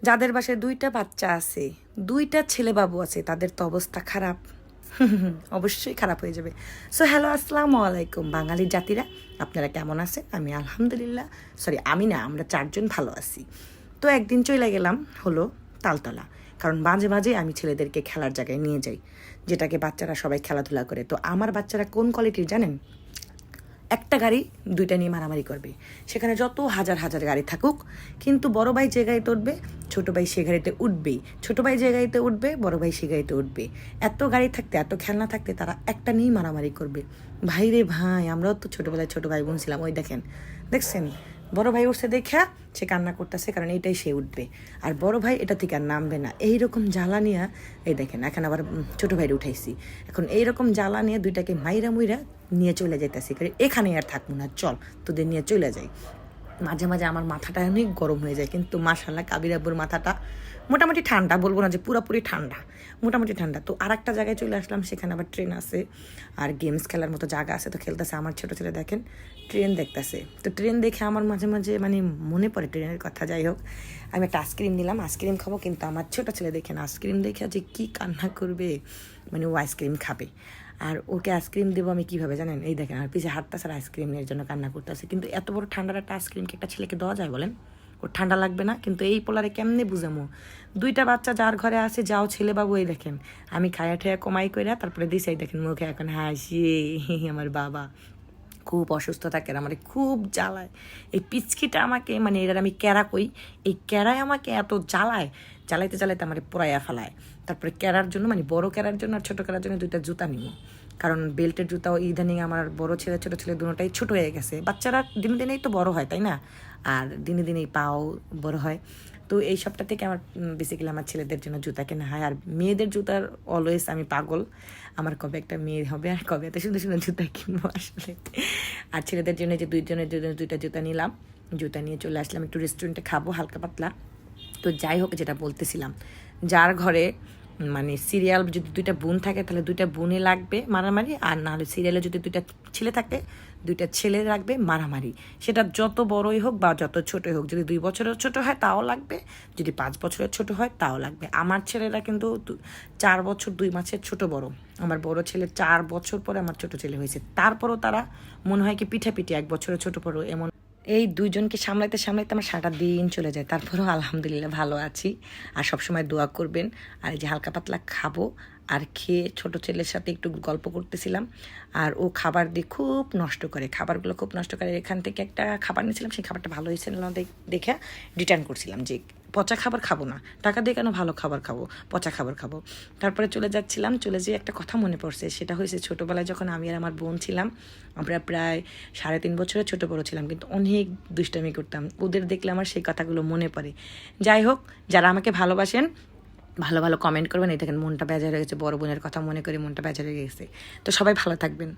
যাদের বাসায় 2টা বাচ্চা আছে, 2টা ছেলে বাবু আছে, তাদের তো অবস্থা খারাপ। অবশ্যই খারাপ হয়ে যাবে। সো হ্যালো, আসসালামু আলাইকুম বাঙালি জাতিরা, আপনারা কেমন আছেন? আমি আলহামদুলিল্লাহ, আমি না, আমরা 4জন ভালো আছি। তো একদিন চলে গেলাম হলো তালতলা, কারণ মাঝে মাঝে আমি ছেলেদেরকে খেলার জায়গায় নিয়ে যাই, যেটাকে বাচ্চারা সবাই খেলাধুলা করে। তো আমার বাচ্চারা কোন কোয়ালিটির জানেন? একটা গাড়ি 2টা নিয়ে মারামারি করবে, সেখানে যত হাজার হাজার গাড়ি থাকুক, কিন্তু বড় ভাই যে গাড়িতে উঠবে ছোটো ভাই সে গাড়িতে উঠবেই, ছোটো ভাই যে গাড়িতে উঠবে বড় ভাই সে গাড়িতে উঠবে। এত গাড়ি থাকতে, এত খেলনা থাকতে তারা একটা নিয়েই মারামারি করবে। ভাই রে ভাই, আমরাও তো ছোটোবেলায় ছোটো ভাই বোন ছিলাম। ওই দেখছেন বড় ভাই উঠছে দেখা সে কান্না করতেছে, কারণ এইটাই সে উঠবে, আর বড় ভাই এটা থেকে আর নামবে না। এইরকম জ্বালা নিয়ে এই দেখেন, এখন আবার ছোটো ভাইরে উঠাইছি। এখন এইরকম জ্বালা নিয়ে 2টাকে মাইরা মুইরা নিয়ে চলে যাইতেছি, এখানে আর থাকবো না, চল তোদের নিয়ে চলে যাই। মাঝে মাঝে আমার মাথাটা অনেক গরম হয়ে যায়, কিন্তু মাশাআল্লাহ কাবির আব্বুর মাথাটা মোটামুটি ঠান্ডা, বলবো না যে পুরোপুরি ঠান্ডা, মোটামুটি ঠান্ডা। তো আর একটা জায়গায় চলে আসলাম, সেখানে আবার ট্রেন আছে আর গেমস খেলার মতো জায়গা আছে। তো খেলতেছে আমার ছোটো ছেলে, দেখেন ট্রেন দেখতেছে। তো ট্রেন দেখে আমার মাঝে মাঝে মনে পড়ে ট্রেনের কথা। যাই হোক, আমি একটা আইসক্রিম নিলাম, আইসক্রিম খাবো, কিন্তু আমার ছোটো ছেলে দেখেন আইসক্রিম দেখে যে কী কান্না করবে, ও আইসক্রিম খাবে। আর ওকে আইসক্রিম দেবো আমি কীভাবে জানেন? এই দেখেন, আর পিছিয়ে হাঁটতেছে আর আইসক্রিমের জন্য কান্না করতেছে। কিন্তু এত বড় ঠান্ডার একটা আইসক্রিমকে একটা ছেলেকে দেওয়া যায় বলেন? ওর ঠান্ডা লাগবে না? কিন্তু এই পোলারে কেমনে বুঝামো? 2টা বাচ্চা যার ঘরে আছে, যাও ছেলে বাবু, এই দেখেন আমি খায়া ঠেয়া কমাই করে তারপরে দিছি, দেখেন মুখে এখন হাসি। আমার বাবা খুব অসুস্থ থাকে, আমার খুব জ্বালায় এই পিচকিটা আমাকে, এটার আমি ক্যারা কই, এই ক্যারায় আমাকে এত জ্বালাইতে আমার পোড়াইয়া ফেলায়। তারপরে ক্যারার জন্য বড় ক্যারার জন্য আর ছোটো ক্যারার জন্য 2টা জুতা নিব, কারণ বেল্টের জুতাও ইদানিং আমার বড় ছেলে ছোটো ছেলে দুটোটাই ছোটো হয়ে গেছে। বাচ্চারা দিনে দিনেই তো বড় হয়, তাই না? আর দিনে দিনেই পাও বড় হয়। তো এই সবটা থেকে আমার বেসিক্যালি আমার ছেলেদের জন্য জুতা কেনা হয়। আর মেয়েদের জুতার অলওয়েজ আমি পাগল, আমার কবে একটা মেয়ে হবে আর কবে এত সুন্দর সুন্দর জুতা কিনবো আসলে। আর ছেলেদের জন্য যে 2জনের জন্য 2টা জুতা নিলাম, জুতা নিয়ে চলে আসলাম একটু রেস্টুরেন্টে খাবো হালকা পাতলা। তো যাই হোক, যেটা বলতেছিলাম, যার ঘরে সিরিয়াল যদি 2টা বোন থাকে, তাহলে 2টা বোনে লাগবে মারামারি, আর নাহলে সিরিয়ালে যদি 2টা ছেলে থাকে 2টা ছেলে লাগবে মারামারি। সেটা যত বড়ই হোক বা যত ছোটই হোক, যদি 2 বছরের ছোট হয় তাও লাগবে, যদি 5 বছরের ছোট হয় তাও লাগবে। আমার ছেলেরা কিন্তু 4 বছর 2 মাসের ছোট বড়। আমার বড় ছেলে 4 বছর পরে আমার ছোট ছেলে হয়েছে, তারপরও তারা মনে হয় কি পিঠাপিঠি 1 বছরের ছোট বড় এমন। এই 2জনকে সামলাইতে আমার সারাটা দিন চলে যায়, তারপরেও আলহামদুলিল্লাহ ভালো আছি। আর সবসময় দোয়া করবেন। আর এই যে হালকা পাতলা খাবো, আর খেয়ে ছোটো ছেলের সাথে একটু গল্প করতেছিলাম। আর ও খাবার দিয়ে খুব নষ্ট করে, খাবারগুলো খুব নষ্ট করে। এখান থেকে একটা খাবার নিয়েছিলাম, সেই খাবারটা ভালো হয়েছে না দেখে রিটার্ন করছিলাম, যে পচা খাবার খাবো না, টাকা দিয়ে কেন ভালো খাবার খাবো, পচা খাবার খাবো। তারপরে চলে যাচ্ছিলাম, চলে যেয়ে একটা কথা মনে পড়ছে, সেটা হয়েছে ছোটোবেলায় যখন আমি আর আমার বোন ছিলাম, আমরা প্রায় 3.5 বছরের ছোটো বড়ো ছিলাম, কিন্তু অনেক দুষ্টামি করতাম। ওদের দেখলে আমার সেই কথাগুলো মনে পড়ে। যাই হোক, যারা আমাকে ভালোবাসেন ভালো ভালো কমেন্ট করবেন। এই দেখেন মনটা বেজার হয়ে গেছে, বড় বোনের কথা মনে করে মনটা বেজার হয়ে গেছে। তো সবাই ভালো থাকবেন।